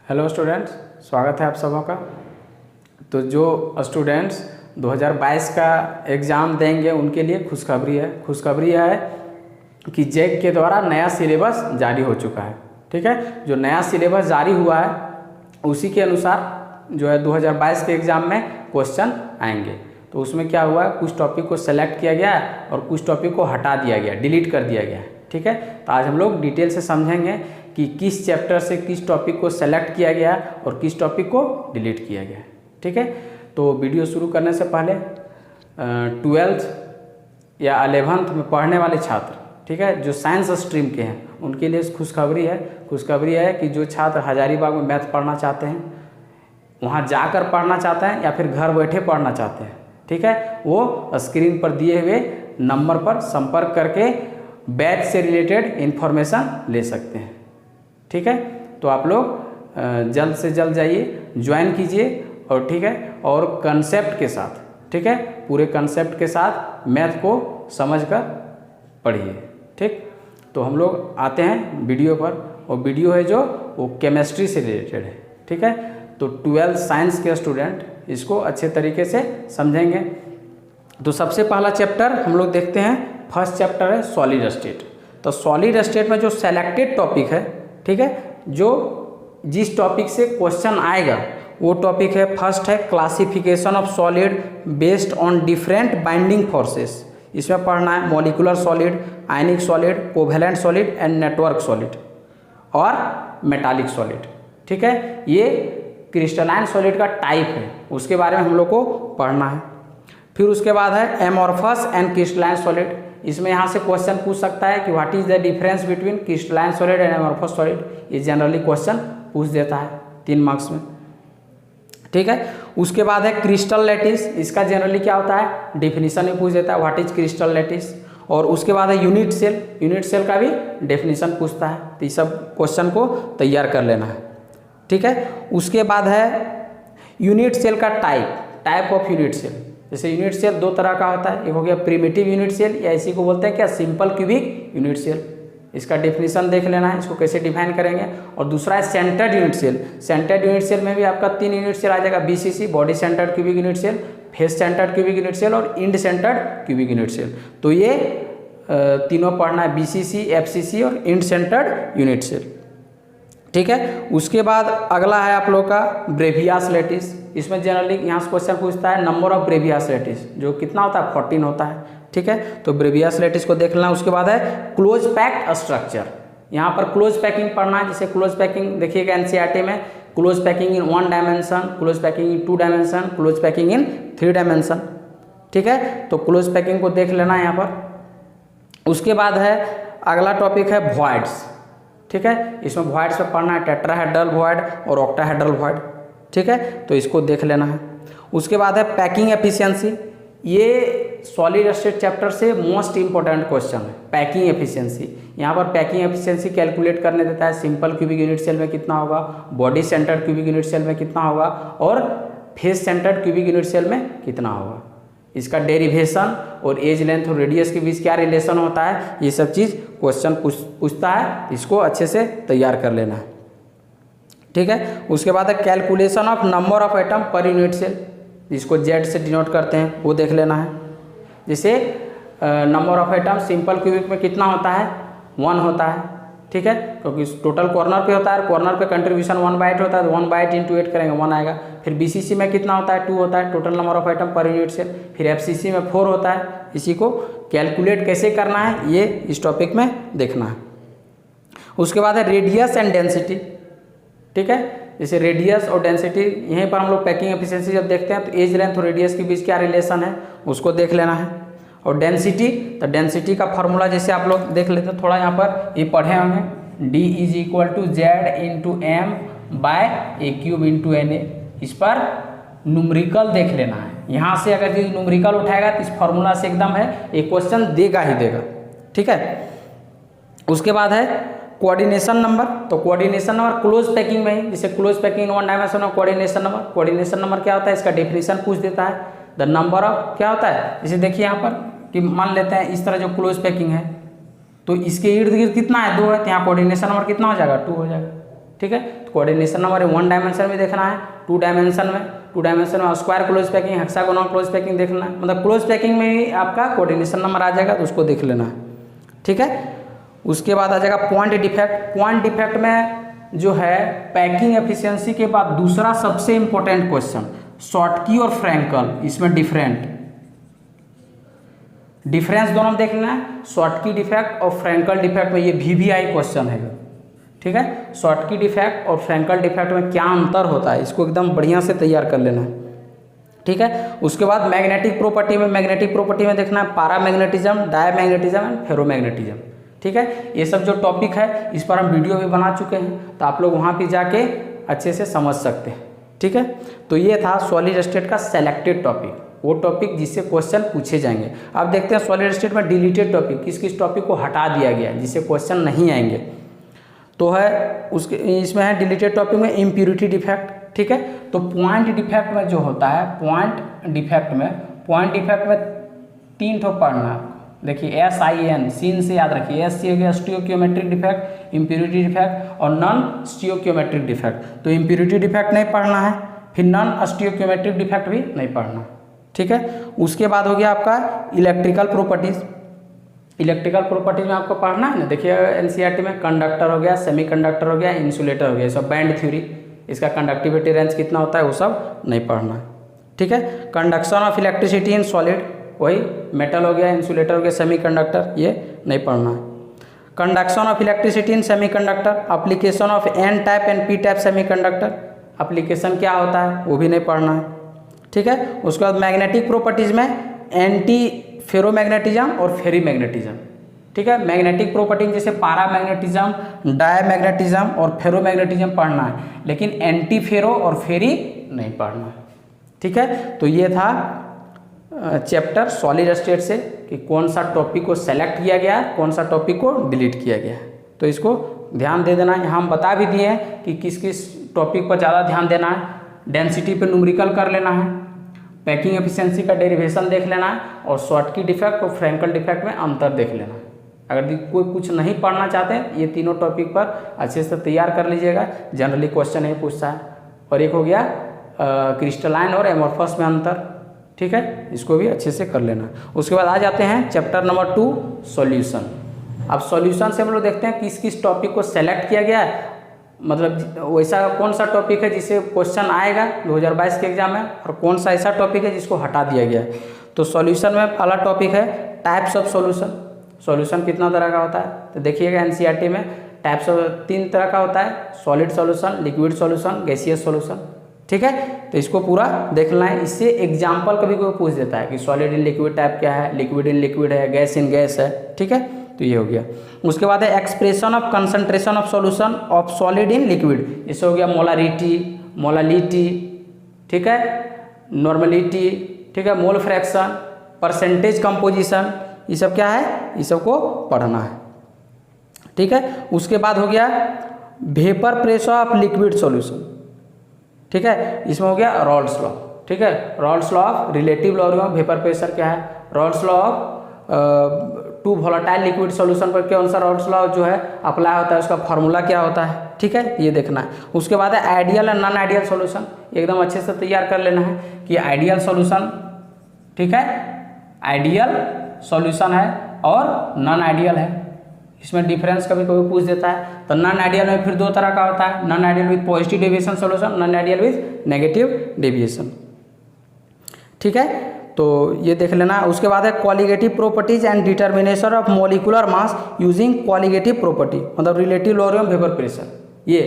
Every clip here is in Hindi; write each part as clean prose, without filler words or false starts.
हेलो स्टूडेंट्स, स्वागत है आप सबों का। तो जो स्टूडेंट्स 2022 का एग्ज़ाम देंगे उनके लिए खुशखबरी है। खुशखबरी है कि जैक के द्वारा नया सिलेबस जारी हो चुका है। ठीक है, जो नया सिलेबस जारी हुआ है उसी के अनुसार जो है 2022 के एग्ज़ाम में क्वेश्चन आएंगे। तो उसमें क्या हुआ है, कुछ टॉपिक को सेलेक्ट किया गया है और कुछ टॉपिक को हटा दिया गया, डिलीट कर दिया गया है। ठीक है, तो आज हम लोग डिटेल से समझेंगे कि किस चैप्टर से किस टॉपिक को सेलेक्ट किया गया और किस टॉपिक को डिलीट किया गया। ठीक है, तो वीडियो शुरू करने से पहले 12th या 11th में पढ़ने वाले छात्र, ठीक है, जो साइंस स्ट्रीम के हैं उनके लिए खुशखबरी है। खुशखबरी है कि जो छात्र हजारीबाग में मैथ पढ़ना चाहते हैं, वहाँ जाकर पढ़ना चाहते हैं या फिर घर बैठे पढ़ना चाहते हैं, ठीक है, वो स्क्रीन पर दिए हुए नंबर पर संपर्क करके बैच से रिलेटेड इन्फॉर्मेशन ले सकते हैं। ठीक है, तो आप लोग जल्द से जल्द जाइए, ज्वाइन कीजिए और ठीक है, और कंसेप्ट के साथ, ठीक है, पूरे कंसेप्ट के साथ मैथ को समझकर पढ़िए। ठीक, तो हम लोग आते हैं वीडियो पर, और वीडियो है जो वो केमिस्ट्री से रिलेटेड है। ठीक है, तो 12th साइंस के स्टूडेंट इसको अच्छे तरीके से समझेंगे। तो सबसे पहला चैप्टर हम लोग देखते हैं, फर्स्ट चैप्टर है सॉलिड स्टेट। तो सॉलिड स्टेट में जो सेलेक्टेड टॉपिक है, ठीक है, जो जिस टॉपिक से क्वेश्चन आएगा वो टॉपिक है, फर्स्ट है classification of solid based on different binding forces. इसमें पढ़ना है molecular solid, ionic solid, covalent solid and network solid और मेटालिक सॉलिड। ठीक है, ये क्रिस्टलाइन सॉलिड का टाइप है, उसके बारे में हम लोग को पढ़ना है। फिर उसके बाद है एमॉर्फस एंड क्रिस्टलाइन सॉलिड। इसमें यहाँ से क्वेश्चन पूछ सकता है कि what is the difference between crystalline solid and amorphous solid. ये जनरली क्वेश्चन पूछ देता है 3 मार्क्स में। ठीक है, उसके बाद है क्रिस्टल लैटिस। इसका जनरली क्या होता है, डेफिनेशन में पूछ देता है व्हाट इज क्रिस्टल लैटिस। और उसके बाद है यूनिट सेल। यूनिट सेल का भी डेफिनेशन पूछता है। तो ये सब क्वेश्चन को तैयार कर लेना है। ठीक है, उसके बाद है यूनिट सेल का टाइप ऑफ यूनिट सेल। जैसे यूनिट सेल 2 तरह का होता है, एक हो गया प्रिमिटिव यूनिट सेल, या इसी को बोलते हैं क्या, सिंपल क्यूबिक यूनिट सेल। इसका डेफिनेशन देख लेना है, इसको कैसे डिफाइन करेंगे। और दूसरा है centred unit cell. Centred unit cell में भी आपका 3 यूनिट सेल आ जाएगा, BCC body centred cubic unit cell, face centred cubic unit cell और end centred cubic unit cell. तो ये तीनों पढ़ना है, BCC, FCC और इंड सेंटर्ड यूनिट सेल। ठीक है, उसके बाद अगला है आप लोग का ब्रेवियास लैटिस। इसमें जनरली यहाँ से क्वेश्चन पूछता है नंबर ऑफ ब्रेवियास लैटिस, जो कितना होता है, 14 होता है। ठीक है, तो ब्रेवियास लैटिस को देख लेना। उसके बाद है क्लोज पैक्ड स्ट्रक्चर। यहाँ पर क्लोज पैकिंग पढ़ना है। जैसे क्लोज पैकिंग देखिएगा NCERT में, close packing in 1 dimension, close packing in 2 dimension, close packing in 3 dimension. ठीक है, तो क्लोज पैकिंग को देख लेना यहाँ पर। उसके बाद है अगला टॉपिक है वॉइड्स। ठीक है, इसमें वॉइड्स में पढ़ना है टेट्राहेड्रल वॉइड और ऑक्टाहेड्रल वॉइड। ठीक है, तो इसको देख लेना है। उसके बाद है पैकिंग एफिशिएंसी। ये सॉलिड स्टेट चैप्टर से मोस्ट इंपॉर्टेंट क्वेश्चन है, पैकिंग एफिशिएंसी। यहाँ पर पैकिंग एफिशिएंसी कैलकुलेट करने देता है, सिंपल क्यूबिक यूनिट सेल में कितना होगा, body centred cubic unit cell में कितना होगा और face centred cubic unit cell में कितना होगा। इसका डेरिवेशन और एज लेंथ और रेडियस के बीच क्या रिलेशन होता है, ये सब चीज़ क्वेश्चन पूछता है। इसको अच्छे से तैयार कर लेना है। ठीक है, उसके बाद है calculation of number of atom per unit cell, जिसको Z से डिनोट करते हैं, वो देख लेना है। जैसे number of atom simple cubic में कितना होता है, 1 होता है। ठीक है, क्योंकि टोटल कॉर्नर पे होता है, कॉर्नर पे कंट्रीब्यूशन 1 बाइट होता है, तो 1 बाइट इंटू 8 करेंगे 1 आएगा। फिर BCC में कितना होता है, 2 होता है, total number of item per unit cell. फिर FCC में 4 होता है। इसी को कैलकुलेट कैसे करना है, ये इस टॉपिक में देखना है। उसके बाद है रेडियस एंड डेंसिटी। ठीक है, जैसे रेडियस और डेंसिटी, यहीं पर हम लोग पैकिंग एफिशिएंसी जब देखते हैं तो एज लेंथ और रेडियस के बीच क्या रिलेशन है, उसको देख लेना है। और डेंसिटी, तो डेंसिटी का फार्मूला जैसे आप लोग देख लेते हैं, थोड़ा यहाँ पर ये पढ़े होंगे, D = Z × M / A³ × Na। इस पर न्यूमेरिकल देख लेना है। यहाँ से अगर ये न्यूमेरिकल उठाएगा तो इस फार्मूला से एकदम है, एक क्वेश्चन देगा ही देगा। ठीक है, उसके बाद है कोऑर्डिनेशन नंबर। तो कोऑर्डिनेशन नंबर क्लोज पैकिंग में ही, जैसे क्लोज पैकिंग 1 डायमेंशन में कोऑर्डिनेशन नंबर। कोऑर्डिनेशन नंबर क्या होता है, इसका डेफिनेशन पूछ देता है। द नंबर ऑफ क्या होता है, जैसे देखिए यहाँ पर कि मान लेते हैं इस तरह जो क्लोज पैकिंग है, तो इसके इर्द गिर्द कितना है, 2 है, तो यहाँ कोऑर्डिनेशन नंबर कितना हो जाएगा, 2 हो जाएगा। ठीक है, कोऑर्डिनेशन नंबर 1 डायमेंशन में देखना है, 2 डायमेंशन में square close packing, hexagonal close packing देखना है, मतलब क्लोज पैकिंग में ही आपका कोऑर्डिनेशन नंबर आ जाएगा, तो उसको देख लेना है। ठीक है, उसके बाद आ जाएगा पॉइंट डिफेक्ट। पॉइंट डिफेक्ट में जो है पैकिंग एफिशिएंसी के बाद दूसरा सबसे इंपॉर्टेंट क्वेश्चन शॉर्टकी और फ्रैंकल, इसमें डिफरेंस दोनों देख लेना है। शॉर्टकी डिफेक्ट और फ्रैंकल डिफेक्ट में ये VVI क्वेश्चन है। ठीक है, शॉर्टकी डिफेक्ट और फ्रैंकल डिफेक्ट में क्या अंतर होता है, इसको एकदम बढ़िया से तैयार कर लेना है। ठीक है, उसके बाद मैग्नेटिक प्रॉपर्टी में देखना है पैरामैग्नेटिज्म, डायमैग्नेटिज्म एंड फेरोमैग्नेटिज्म। ठीक है, ये सब जो टॉपिक है इस पर हम वीडियो भी बना चुके हैं, तो आप लोग वहाँ पे जाके अच्छे से समझ सकते हैं। ठीक है, तो ये था सॉलिड स्टेट का सेलेक्टेड टॉपिक, वो टॉपिक जिससे क्वेश्चन पूछे जाएंगे। अब देखते हैं सॉलिड स्टेट में डिलीटेड टॉपिक, किस किस टॉपिक को हटा दिया गया है जिससे क्वेश्चन नहीं आएंगे। तो है उसके इसमें है डिलीटेड टॉपिक में इम्प्यूरिटी डिफेक्ट। ठीक है, तो पॉइंट डिफेक्ट में जो होता है, पॉइंट डिफेक्ट में 3 ठो पढ़ना है। देखिए SIN, सीन से याद रखिए, SC हो गया स्टियोक्योमेट्रिक डिफेक्ट, इम्प्यूरिटी डिफेक्ट और नॉन स्टियोक्योमेट्रिक डिफेक्ट। तो इम्प्यूरिटी डिफेक्ट नहीं पढ़ना है, फिर नॉन स्टियोक्योमेट्रिक डिफेक्ट भी नहीं पढ़ना। ठीक है, उसके बाद हो गया आपका इलेक्ट्रिकल प्रॉपर्टीज में आपको पढ़ना है ना। देखिए NCERT में कंडक्टर हो गया, सेमीकंडक्टर हो गया, इंसुलेटर हो गया, सब बैंड थ्योरी, इसका कंडक्टिविटी रेंज कितना होता है वो सब नहीं पढ़ना है। ठीक है, conduction of electricity in solid, वही मेटल हो गया, इंसुलेटर हो गया, सेमीकंडक्टर, ये नहीं पढ़ना है। Conduction of electricity in semiconductor, application of N type and P type semiconductor, application क्या होता है वो भी नहीं पढ़ना है। ठीक है, उसके बाद मैग्नेटिक प्रॉपर्टीज में एंटी फेरोमैग्नेटिज्म और फेरीमैग्नेटिज्म। ठीक है, मैग्नेटिक प्रॉपर्टी जैसे पैरामैग्नेटिज्म, डायमैग्नेटिज्म और फेरोमैग्नेटिज्म पढ़ना है, लेकिन एंटी फेरो और फेरी नहीं पढ़ना है। ठीक है, तो ये था चैप्टर सॉलिड स्टेट से कि कौन सा टॉपिक को सेलेक्ट किया गया, कौन सा टॉपिक को डिलीट किया गया। तो इसको ध्यान दे देना है। हम बता भी दिए हैं कि किस किस टॉपिक पर ज़्यादा ध्यान देना है। डेंसिटी पे न्यूमेरिकल कर लेना है, पैकिंग एफिशिएंसी का डेरिवेशन देख लेना है, और शॉर्टकी डिफेक्ट और फ्रैंकल डिफेक्ट में अंतर देख लेना है। अगर कोई कुछ नहीं पढ़ना चाहते हैं, ये तीनों टॉपिक पर अच्छे से तैयार कर लीजिएगा, जनरली क्वेश्चन ये पूछता है। और एक हो गया क्रिस्टलाइन और एमोर्फस में अंतर। ठीक है, इसको भी अच्छे से कर लेना। उसके बाद आ जाते हैं चैप्टर नंबर 2 सॉल्यूशन। अब सॉल्यूशन से हम लोग देखते हैं किस किस टॉपिक को सेलेक्ट किया गया है, मतलब वैसा कौन सा टॉपिक है जिससे क्वेश्चन आएगा 2022 के एग्जाम में, और कौन सा ऐसा टॉपिक है जिसको हटा दिया गया है। तो सॉल्यूशन में पहला टॉपिक है टाइप्स ऑफ सॉल्यूशन। सॉल्यूशन कितना तरह का होता है, तो देखिएगा NCERT में टाइप्स ऑफ 3 तरह का होता है, solid solution, liquid solution, gaseous solution. ठीक है, तो इसको पूरा देखना है। इससे एग्जाम्पल कभी कोई पूछ देता है कि सॉलिड इन लिक्विड टाइप क्या है, लिक्विड इन लिक्विड है, गैस इन गैस है। ठीक है, तो ये हो गया। उसके बाद है expression of concentration of solution of solid in liquid. इससे हो गया मोलालिटी, ठीक है, नॉर्मलिटी, ठीक है, मोल फ्रैक्शन, परसेंटेज कंपोजिशन, ये सब क्या है, ये सब को पढ़ना है। ठीक है, उसके बाद हो गया vapour pressure of liquid solution. ठीक है, इसमें हो गया रॉल्स लॉ। ठीक है, Raoult's law of relative law of vapour pressure क्या है, Raoult's law of two volatile liquid solution पर कौन सा रॉल्स लॉ जो है अप्लाई होता है, उसका फार्मूला क्या होता है। ठीक है, ये देखना है। उसके बाद है ideal and non ideal solution, एकदम अच्छे से तैयार कर लेना है कि आइडियल सॉल्यूशन, ठीक है, आइडियल सॉल्यूशन है और नॉन आइडियल है। इसमें डिफरेंस कभी कभी पूछ देता है। तो नॉन आइडियल में फिर 2 तरह का होता है, non ideal with positive deviation solution, non ideal with negative deviation. ठीक है, तो ये देख लेना। उसके बाद है qualitative properties and determination of molecular mass using qualitative property, मतलब relative law of vapour pressure. ये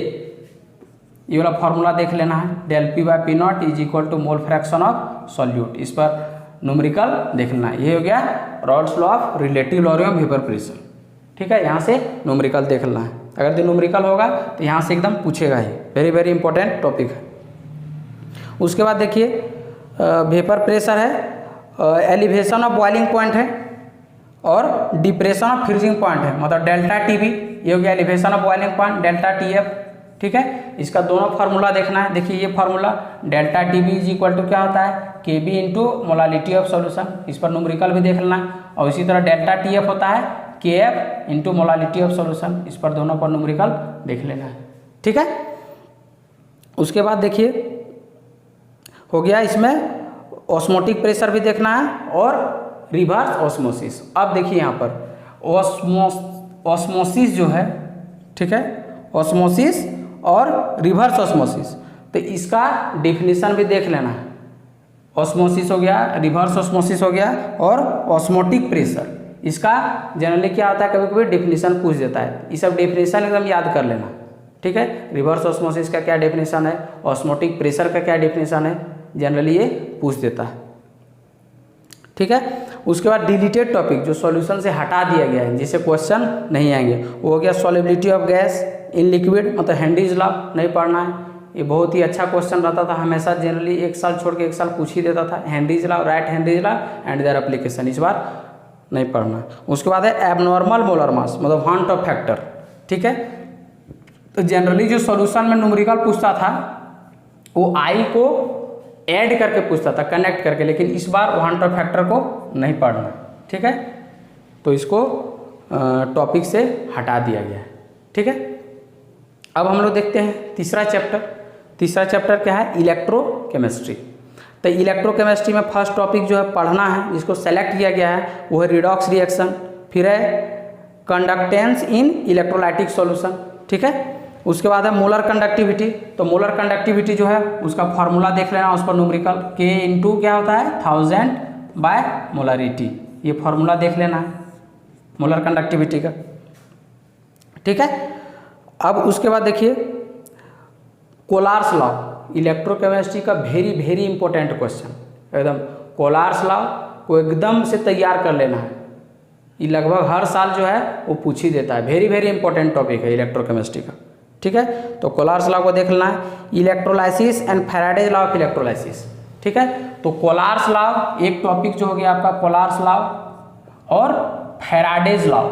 वाला फार्मूला देख लेना है, del P/P0 is equal to mole fraction of solute. इस पर न्यूमेरिकल देख लेना है। ये हो गया Raoult's law of relative law of vapour pressure. ठीक है, यहाँ से न्यूमेरिकल देख लेना है। अगर न्यूमेरिकल होगा तो यहाँ से एकदम पूछेगा ही, वेरी वेरी इंपॉर्टेंट टॉपिक है। उसके बाद देखिए वेपर प्रेशर है, एलिवेशन ऑफ बॉइलिंग पॉइंट है और डिप्रेशन ऑफ फ्रीजिंग पॉइंट है, मतलब डेल्टा TB। ये हो गया elevation of boiling point, delta TF। ठीक है, इसका दोनों फार्मूला देखना है। देखिए ये formula delta TB is equal to क्या होता है, KB into molality of solution. इस पर न्यूमेरिकल भी देख लेना है। और इसी तरह डेल्टा TF होता है KF into molality of solution. इस पर दोनों पर न्यूमेरिकल देख लेना है। ठीक है, उसके बाद देखिए हो गया, इसमें ऑस्मोटिक प्रेशर भी देखना है और रिवर्स ऑस्मोसिस। अब देखिए यहाँ पर ऑस्मोसिस जो है, ठीक है, ऑस्मोसिस और रिवर्स ऑस्मोसिस, तो इसका डेफिनेशन भी देख लेना है। ऑस्मोसिस हो गया, रिवर्स ऑस्मोसिस हो गया और ऑस्मोटिक प्रेशर, इसका जनरली क्या होता है, कभी कभी डेफिनेशन पूछ देता है। ये सब डेफिनेशन एकदम याद कर लेना, ठीक है। रिवर्स ऑस्मोसिस का क्या डेफिनेशन है, ऑस्मोटिक प्रेशर का क्या डेफिनेशन है, जनरली ये पूछ देता है, ठीक है। उसके बाद डिलीटेड टॉपिक जो सॉल्यूशन से हटा दिया गया है, जिसे क्वेश्चन नहीं आएंगे, वो हो गया solubility of gas in liquid, मतलब हेनरीज लॉ नहीं पढ़ना है। ये बहुत ही अच्छा क्वेश्चन रहता था, हमेशा जनरली एक साल छोड़ के एक साल पूछ ही देता था। Henry's law, right Henry's law and their application, इस बार नहीं पढ़ना। उसके बाद है एबनॉर्मल मोलर मास, मतलब वांट ऑफ फैक्टर, ठीक है। तो जनरली जो सॉल्यूशन में न्यूमेरिकल पूछता था वो आई को ऐड करके पूछता था, कनेक्ट करके, लेकिन इस बार वांट ऑफ फैक्टर को नहीं पढ़ना, ठीक है। तो इसको टॉपिक से हटा दिया गया है, ठीक है। अब हम लोग देखते हैं तीसरा चैप्टर। तीसरा चैप्टर क्या है, इलेक्ट्रोकेमिस्ट्री। तो इलेक्ट्रोकेमिस्ट्री में फर्स्ट टॉपिक जो है पढ़ना है, जिसको सेलेक्ट किया गया है, वो है रिडॉक्स रिएक्शन, फिर है कंडक्टेंस इन इलेक्ट्रोलाइटिक सॉल्यूशन, ठीक है। उसके बाद है मोलर कंडक्टिविटी। तो मोलर कंडक्टिविटी जो है उसका फार्मूला देख लेना, उस पर न्यूमेरिकल K इंटू क्या होता है 1000 बाय मोलरिटी, ये फार्मूला देख लेना है मोलर कंडक्टिविटी का, ठीक है। अब उसके बाद देखिए कोलार्स लॉ, इलेक्ट्रोकेमिस्ट्री का वेरी वेरी इंपॉर्टेंट क्वेश्चन, एकदम कोलार्स लॉ को एकदम से तैयार कर लेना है। ये लगभग हर साल जो है वो पूछ ही देता है, वेरी वेरी इंपॉर्टेंट टॉपिक है इलेक्ट्रोकेमिस्ट्री का, ठीक है। तो कोलार्स लॉ को देख लेना है, electrolysis and Faraday's law of electrolysis, ठीक है। तो कोलार्स लॉ एक टॉपिक जो हो गया आपका, कोलार्स लॉ और Faraday's law,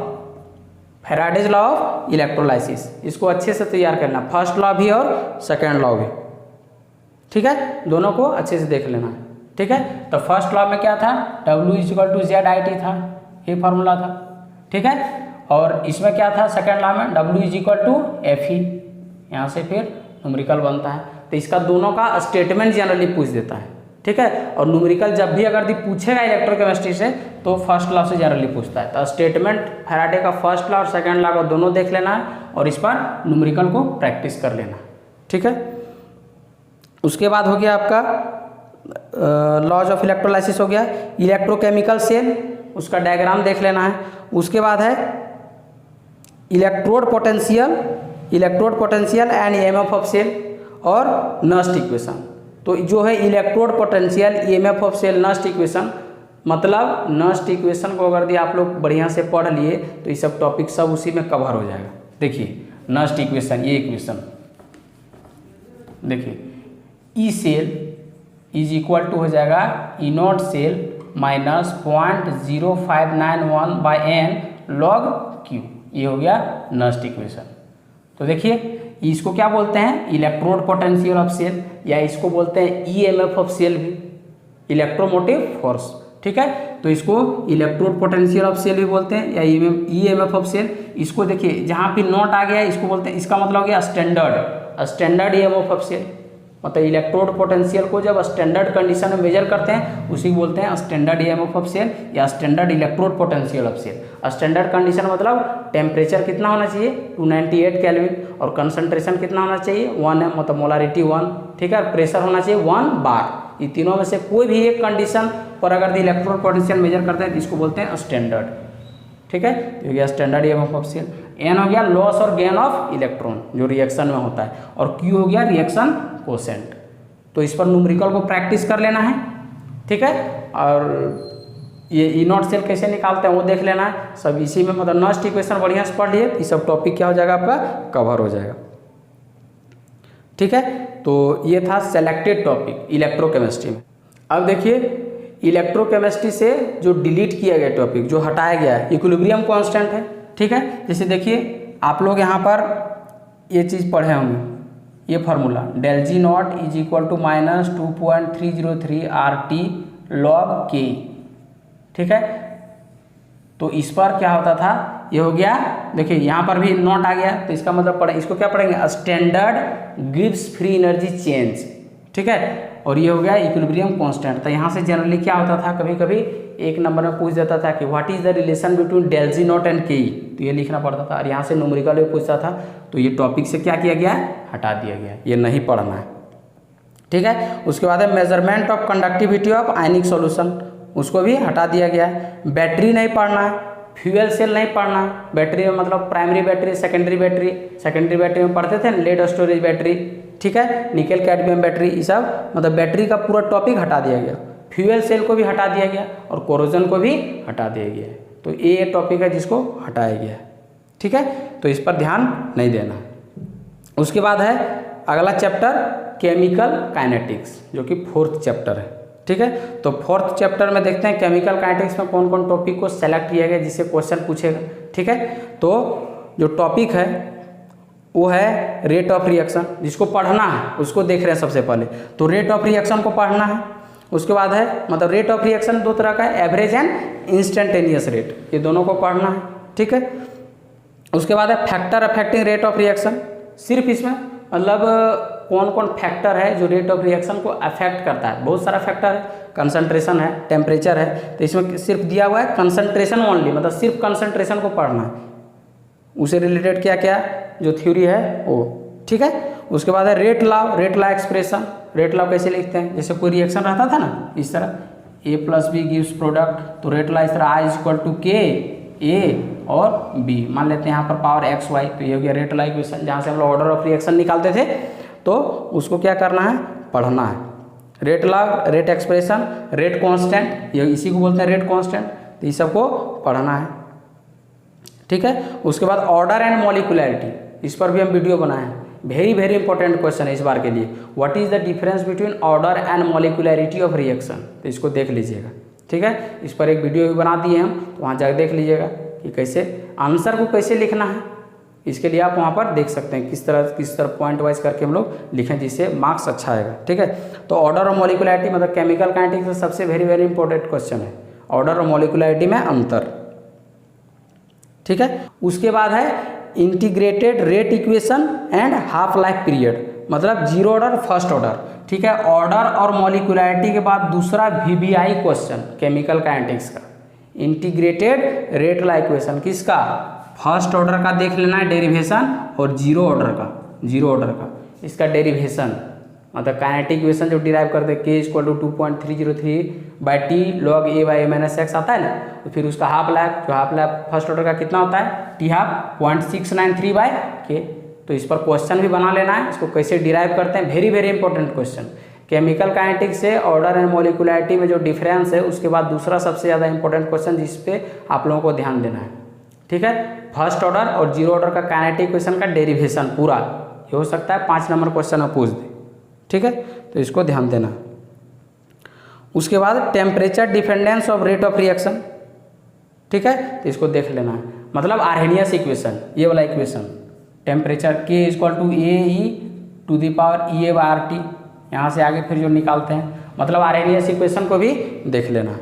Faraday's law of electrolysis, इसको अच्छे से तैयार करना, फर्स्ट लॉ भी और सेकेंड लॉ भी, ठीक है, दोनों को अच्छे से देख लेना है, ठीक है। तो फर्स्ट लॉ में क्या था, W=ZIT था, ये फार्मूला था, ठीक है। और इसमें क्या था सेकेंड लॉ में, W=FE, यहाँ से फिर न्यूमेरिकल बनता है। तो इसका दोनों का स्टेटमेंट जनरली पूछ देता है, ठीक है। और न्यूमेरिकल जब भी अगर पूछेगा इलेक्ट्रोकेमिस्ट्री से तो फर्स्ट लॉ से जनरली पूछता है। तो स्टेटमेंट फैराडे का फर्स्ट लॉ और सेकेंड लॉ को दोनों देख लेना है और इस पर न्यूमेरिकल को प्रैक्टिस कर लेना, ठीक है। उसके बाद हो गया आपका लॉज ऑफ इलेक्ट्रोलाइसिस हो गया, इलेक्ट्रोकेमिकल सेल, उसका डायग्राम देख लेना है। उसके बाद है electrode potential and EMF of cell और नस्ट इक्वेशन। तो जो है electrode potential, EMF of cell, Nernst equation, मतलब नस्ट इक्वेशन को अगर आप लोग बढ़िया से पढ़ लिए तो ये सब टॉपिक सब उसी में कवर हो जाएगा। देखिए नस्ट इक्वेशन, ये इक्वेशन देखिए, E cell is equal to हो जाएगा E nought cell minus 0.0591 by n log Q, ये हो गया नस्ट इक्वेशन। तो देखिए इसको क्या बोलते हैं, इलेक्ट्रोड पोटेंशियल ऑफ सेल, या इसको बोलते हैं ईएमएफ ऑफ सेल भी, इलेक्ट्रोमोटिव फोर्स, ठीक है। तो इसको इलेक्ट्रोड पोटेंशियल ऑफ सेल भी बोलते हैं या ईएमएफ ऑफ सेल। इसको देखिए जहाँ पे नॉट आ गया इसको बोलते हैं, इसका मतलब हो गया स्टैंडर्ड ईएमएफ ऑफ सेल, मतलब इलेक्ट्रोड पोटेंशियल को जब स्टैंडर्ड कंडीशन में मेजर करते हैं उसी को बोलते हैं स्टैंडर्ड ईएमएफ ऑफ सेल या standard electrode potential of cell. Standard condition मतलब टेम्परेचर कितना होना चाहिए 298 केल्विन और कंसंट्रेशन कितना होना चाहिए 1 है, मतलब मोलारिटी 1, ठीक है, प्रेशर होना चाहिए 1 बार। ये तीनों में से कोई भी एक कंडीशन पर अगर इलेक्ट्रोड पोटेंशियल मेजर करते हैं तो इसको बोलते हैं स्टैंडर्ड, ठीक है। तो हो गया standard EMF of cell. N हो गया लॉस और गेन ऑफ इलेक्ट्रॉन जो रिएक्शन में होता है, और क्यू हो गया रिएक्शन कोसेंट। तो इस पर न्यूमेरिकल को प्रैक्टिस कर लेना है, ठीक है। और ये ई नॉट सेल कैसे निकालते हैं वो देख लेना है, सब इसी में, मतलब नस्ट इक्वेशन बढ़िया से पढ़ लिए, ये सब टॉपिक क्या हो जाएगा आपका कवर हो जाएगा, ठीक है। तो ये था सेलेक्टेड टॉपिक इलेक्ट्रोकेमिस्ट्री में। अब देखिए इलेक्ट्रोकेमिस्ट्री से जो डिलीट किया गया टॉपिक, जो हटाया गया है, इक्विलिब्रियम कांस्टेंट है, ठीक है। जैसे देखिए आप लोग यहाँ पर ये चीज़ पढ़े होंगे, ये formula del G naught is equal to minus 2.303 RT log K, ठीक है। तो इस पर क्या होता था, ये हो गया, देखिए यहाँ पर भी नॉट आ गया, तो इसका मतलब पढ़े, इसको क्या पढ़ेंगे, standard gives free energy change, ठीक है। और ये हो गया इक्विलिब्रियम कांस्टेंट। तो यहाँ से जनरली क्या होता था, कभी कभी एक नंबर में पूछ देता था कि what is the relation between del G naught and K E, तो ये लिखना पड़ता था। और यहाँ से न्यूमेरिकल भी पूछता था, तो ये टॉपिक से क्या किया गया है, हटा दिया गया है, ये नहीं पढ़ना है, ठीक है। उसके बाद है measurement of conductivity of ionic solution, उसको भी हटा दिया गया है। बैटरी नहीं पढ़ना है, फ्यूल सेल नहीं पढ़ना है। बैटरी में मतलब primary battery, secondary battery, secondary battery में पढ़ते थे लेड स्टोरेज बैटरी, ठीक है, निकल कैडमियम बैटरी, ये सब मतलब बैटरी का पूरा टॉपिक हटा दिया गया। फ्यूल सेल को भी हटा दिया गया और कोरोजन को भी हटा दिया गया है। तो ये टॉपिक है जिसको हटाया गया है, ठीक है, तो इस पर ध्यान नहीं देना। उसके बाद है अगला चैप्टर केमिकल काइनेटिक्स, जो कि 4th चैप्टर है, ठीक है। तो 4th चैप्टर में देखते हैं केमिकल काइनेटिक्स में कौन कौन टॉपिक को सेलेक्ट किया गया जिससे क्वेश्चन पूछेगा, ठीक है। तो जो टॉपिक है वो है रेट ऑफ रिएक्शन, जिसको पढ़ना है उसको देख रहे हैं सबसे पहले। तो रेट ऑफ रिएक्शन को पढ़ना है। उसके बाद है मतलब रेट ऑफ रिएक्शन दो तरह का है, एवरेज एंड इंस्टेंटेनियस रेट, ये दोनों को पढ़ना है, ठीक है। उसके बाद है factor affecting rate of reaction, सिर्फ इसमें मतलब कौन कौन फैक्टर है जो रेट ऑफ रिएक्शन को अफेक्ट करता है। बहुत सारा फैक्टर है, कंसंट्रेशन है, टेम्परेचर है, तो इसमें सिर्फ दिया हुआ है कंसंट्रेशन ओनली, मतलब सिर्फ कंसंट्रेशन को पढ़ना है, उसे रिलेटेड क्या क्या जो थ्योरी है वो, ठीक है। उसके बाद है rate law, rate law expression, rate law कैसे लिखते हैं, जैसे कोई रिएक्शन रहता था ना इस तरह, A + B गिव्स प्रोडक्ट, तो रेट लॉ इस तरह I = K A और B, मान लेते हैं यहाँ पर पावर x y, तो ये हो गया रेट लॉ इक्वेशन, जहाँ से हम लोग ऑर्डर ऑफ रिएक्शन निकालते थे, तो उसको क्या करना है, पढ़ना है। Rate law, rate expression, rate constant, ये इसी को बोलते हैं रेट कांस्टेंट, तो ये सबको पढ़ना है, ठीक है। उसके बाद ऑर्डर एंड मॉलिक्यूलैरिटी, इस पर भी हम वीडियो बनाए हैं, वेरी वेरी इंपॉर्टेंट क्वेश्चन है इस बार के लिए। What is the difference between order and molecularity of reaction, तो इसको देख लीजिएगा, ठीक है। इस पर एक वीडियो भी बना दिए हम, तो वहाँ जाकर देख लीजिएगा कि कैसे आंसर को कैसे लिखना है। इसके लिए आप वहाँ पर देख सकते हैं किस तरह पॉइंट वाइज करके हम लोग लिखें जिससे मार्क्स अच्छा आएगा, ठीक है। तो ऑर्डर और मॉलिक्यूलैरिटी मतलब केमिकल काइनेटिक्स में सबसे वेरी वेरी इंपॉर्टेंट क्वेश्चन है, ऑर्डर और मॉलिक्यूलैरिटी में अंतर, ठीक है। उसके बाद है integrated rate equation and half life period, मतलब जीरो ऑर्डर फर्स्ट ऑर्डर, ठीक है। ऑर्डर और मॉलिक्यूलैरिटी के बाद दूसरा VBI क्वेश्चन केमिकल काइनेटिक्स का, इंटीग्रेटेड रेट लॉ इक्वेशन किसका, फर्स्ट ऑर्डर का देख लेना है डेरिवेशन, और जीरो ऑर्डर का इसका डेरिवेशन, मतलब काइनेटिक इक्वेशन जो डिराइव करते हैं K = 2.303/T log A/A-x आता है ना, तो फिर उसका हाफ लाइफ, जो हाफ लाइफ फर्स्ट ऑर्डर का कितना होता है, T½ 0.693/K। तो इस पर क्वेश्चन भी बना लेना है, इसको कैसे डिराइव करते हैं, very very important question. Chemical kinetics से ऑर्डर एंड मॉलिक्यूलैरिटी में जो डिफरेंस है, उसके बाद दूसरा सबसे ज़्यादा इंपॉर्टेंट क्वेश्चन जिस पे आप लोगों को ध्यान देना है, ठीक है। फर्स्ट ऑर्डर और जीरो ऑर्डर का काइनेटिक इक्वेशन का डेरिवेशन पूरा, ये हो सकता है 5 नंबर क्वेश्चन में पूछ दे, ठीक है, तो इसको ध्यान देना। उसके बाद temperature dependence of rate of reaction, ठीक है, तो इसको देख लेना है, मतलब आर्हेनियस इक्वेशन, ये वाला इक्वेशन, टेम्परेचर K = AE⁴ यहाँ से आगे फिर जो निकालते हैं, मतलब आर्हेनियस इक्वेशन को भी देख लेना,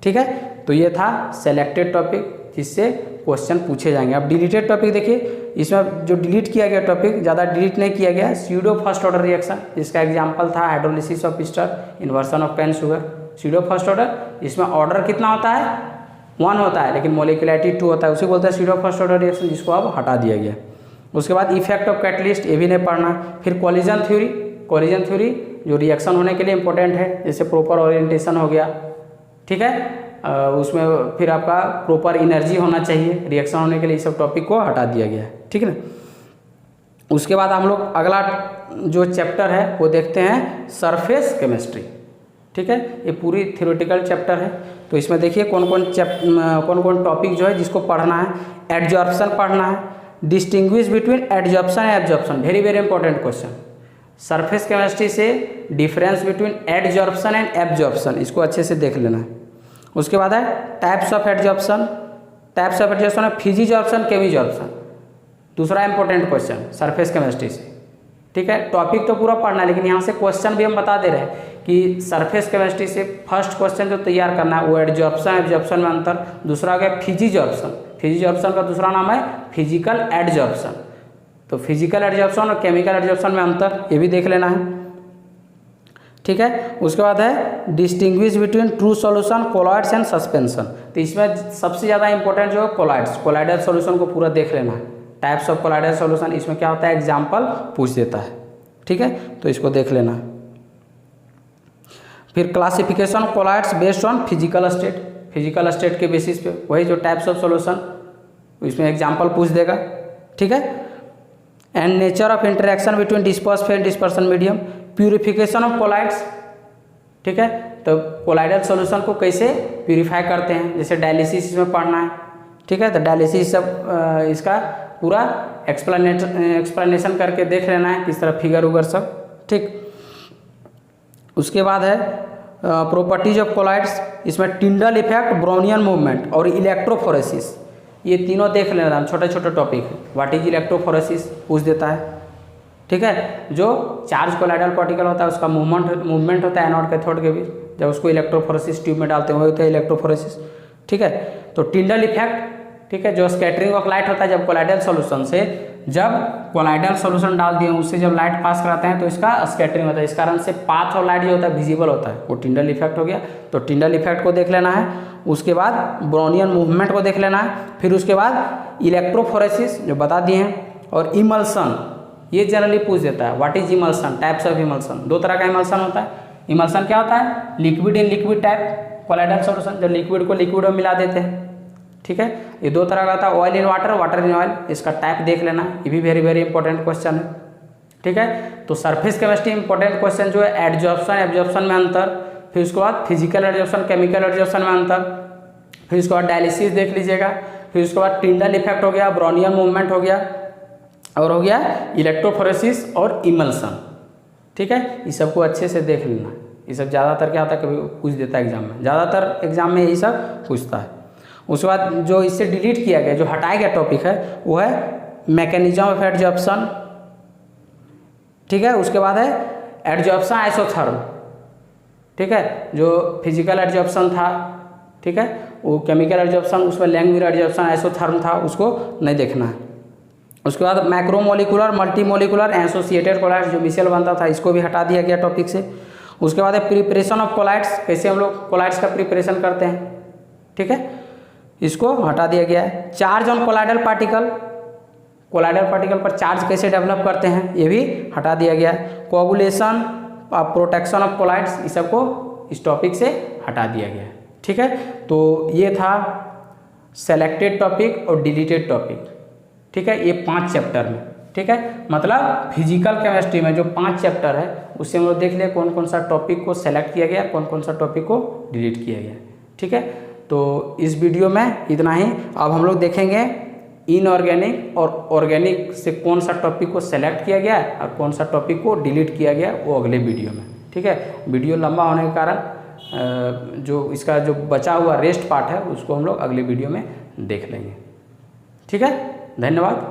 ठीक है। तो ये था सेलेक्टेड टॉपिक जिससे क्वेश्चन पूछे जाएंगे। अब डिलीटेड टॉपिक देखिए, इसमें जो डिलीट किया गया टॉपिक, ज़्यादा डिलीट नहीं किया गया, स्यूडो फर्स्ट ऑर्डर रिएक्शन, जिसका एग्जांपल था hydrolysis of Easter, inversion of cane sugar, pseudo first order. इसमें ऑर्डर कितना होता है, 1 होता है, लेकिन मोलिकुलैरिटी 2 होता है, उसे बोलते हैं स्यूडो फर्स्ट ऑर्डर रिएक्शन, जिसको अब हटा दिया गया। उसके बाद इफेक्ट ऑफ कैटलिस्ट, ये भी नहीं पढ़ना। फिर कोलिजन थ्योरी जो रिएक्शन होने के लिए इंपॉर्टेंट है, जैसे प्रॉपर ओरिएंटेशन हो गया, ठीक है, उसमें फिर आपका प्रॉपर एनर्जी होना चाहिए रिएक्शन होने के लिए, इस सब टॉपिक को हटा दिया गया है, ठीक है ना। उसके बाद हम लोग अगला जो चैप्टर है वो देखते हैं सरफेस केमिस्ट्री, ठीक है, ये पूरी थ्योरेटिकल चैप्टर है। तो इसमें देखिए कौन कौन टॉपिक जो है जिसको पढ़ना है। एडजॉर्प्शन पढ़ना है, distinguish between adsorption and absorption, very very important question. Surface chemistry से difference between adsorption and absorption, इसको अच्छे से देख लेना है। उसके बाद है टाइप्स ऑफ एडजॉर्प्शन है फिजिजॉर्प्शन, केमिजॉर्प्शन, दूसरा इंपॉर्टेंट क्वेश्चन सरफेस केमिस्ट्री से, ठीक है। टॉपिक तो पूरा पढ़ना है, लेकिन यहाँ से क्वेश्चन भी हम बता दे रहे हैं कि सरफेस केमिस्ट्री से फर्स्ट क्वेश्चन जो तैयार करना है वो एडजॉर्प्शन एब्जॉर्प्शन में अंतर, दूसरा हो गया फिजिजॉर्प्शन का दूसरा नाम है फिजिकल एडजॉर्प्शन। तो फिजिकल एडजॉर्प्शन और केमिकल एडजॉर्प्शन में अंतर ये भी देख लेना है, ठीक है। उसके बाद है distinguish between true solution, colloids and suspension. तो इसमें सबसे ज़्यादा इंपॉर्टेंट जो है कोलॉइड्स, कोलॉइडल सॉल्यूशन को पूरा देख लेना है। टाइप्स ऑफ कोलॉइडल सॉल्यूशन, इसमें क्या होता है एग्जाम्पल पूछ देता है, ठीक है, तो इसको देख लेना है। फिर classification of colloids based on physical state, physical state के बेसिस पे, वही जो टाइप्स ऑफ सॉल्यूशन इसमें एग्जाम्पल पूछ देगा, ठीक है। And nature of interaction between disperse and dispersion medium, purification of colloids, ठीक है। तो कोलॉइडल सॉल्यूशन को कैसे प्यूरिफाई करते हैं, जैसे डायलिसिस इसमें पढ़ना है, ठीक है। तो डायलिसिस सब इसका पूरा एक्सप्लेनेशन करके देख लेना है, किस तरह फिगर उगर सब, ठीक। उसके बाद है प्रॉपर्टीज ऑफ कोलॉइड्स, इसमें टिंडल इफेक्ट, ब्राउनियन मूवमेंट और इलेक्ट्रोफोरेसिस, ये तीनों देख लेना, छोटे छोटे टॉपिक है। व्हाट इज इलेक्ट्रोफोरेसिस पूछ देता है, ठीक है। जो चार्ज कोलॉइडल पार्टिकल होता है उसका मूवमेंट होता है एनोड कैथोड के बीच, जब उसको इलेक्ट्रोफोरेसिस ट्यूब में डालते हैं वही होता है इलेक्ट्रोफोरेसिस, ठीक है। तो टिंडल इफेक्ट, ठीक है, जो स्कैटरिंग ऑफ लाइट होता है जब कोलॉइडल सॉल्यूशन से, जब कोलॉइडल सॉल्यूशन डाल दिए उससे जब लाइट पास कराते हैं तो इसका स्कैटरिंग होता है, इस कारण से पाथ ऑफ लाइट जो होता है विजिबल होता है, वो टिंडल इफेक्ट हो गया। तो टिंडल इफेक्ट को देख लेना है। उसके बाद ब्राउनियन मूवमेंट को देख लेना है। फिर उसके बाद इलेक्ट्रोफोरेसिस जो बता दिए हैं, और इमल्सन, ये जनरली पूछ देता है what is emulsion, types of emulsion. दो तरह का इमल्सन होता है। इमल्सन क्या होता है, liquid in liquid type colloidal solution, जब लिक्विड को लिक्विड में मिला देते हैं, ठीक है। ये दो तरह का होता है, oil in water, water in oil, इसका टाइप देख लेना, ये भी वेरी वेरी इंपॉर्टेंट क्वेश्चन है, ठीक है। तो सरफेस केमिस्ट्री इंपॉर्टेंट क्वेश्चन जो है, एडजॉर्प्शन एब्जॉर्प्शन में अंतर, फिर उसके बाद फिजिकल एडजॉर्प्शन केमिकल एडजॉर्प्शन में अंतर, फिर उसके बाद डायलिसिस देख लीजिएगा, फिर उसके बाद टिंडल इफेक्ट हो गया, ब्राउनियन मूवमेंट हो गया, और हो गया इलेक्ट्रोफोरेसिस और इमल्सन, ठीक है। ये सबको अच्छे से देख लेना। ये सब ज़्यादातर क्या होता है, कभी पूछ देता है एग्जाम में, ज़्यादातर एग्जाम में यही सब पूछता है। उसके बाद जो इससे डिलीट किया गया, जो हटाया गया टॉपिक है, वो है मैकेनिज्म ऑफ एडजॉर्प्शन, ठीक है। उसके बाद है एडजॉर्प्शन आइसोथर्म, ठीक है, जो फिजिकल एडजॉर्प्शन था, ठीक है, वो केमिकल एडजॉर्प्शन, उसमें लैंगमुइर एडजॉर्प्शन आइसोथर्म था, उसको नहीं देखना है। उसके बाद मैक्रोमोलिकुलर मल्टीमोलिकुलर एसोसिएटेड कोलॉइड्स जो मिसेल बनता था, इसको भी हटा दिया गया टॉपिक से। उसके बाद है प्रिपरेशन ऑफ कोलॉइड्स, कैसे हम लोग कोलॉइड्स का प्रिपरेशन करते हैं, ठीक है, इसको हटा दिया गया है। Charge on colloidal particle, colloidal particle पर चार्ज कैसे डेवलप करते हैं, ये भी हटा दिया गया है। कोगुलेशन, प्रोटेक्शन ऑफ कोलॉइड्स, इस सबको इस टॉपिक से हटा दिया गया है, ठीक है। तो ये था सेलेक्टेड टॉपिक और डिलीटेड टॉपिक, ठीक है, ये 5 चैप्टर में, ठीक है। मतलब फिजिकल केमिस्ट्री में जो 5 चैप्टर है उससे हम लोग देख लिया कौन कौन सा टॉपिक को सेलेक्ट किया गया, कौन कौन सा टॉपिक को डिलीट किया गया, ठीक है। तो इस वीडियो में इतना ही। अब हम लोग देखेंगे इनऑर्गेनिक और ऑर्गेनिक से कौन सा टॉपिक को सेलेक्ट किया गया और कौन सा टॉपिक को डिलीट किया गया, वो अगले वीडियो में, ठीक है। वीडियो लंबा होने के कारण जो इसका जो बचा हुआ रेस्ट पार्ट है उसको हम लोग अगले वीडियो में देख लेंगे, ठीक है। धन्यवाद।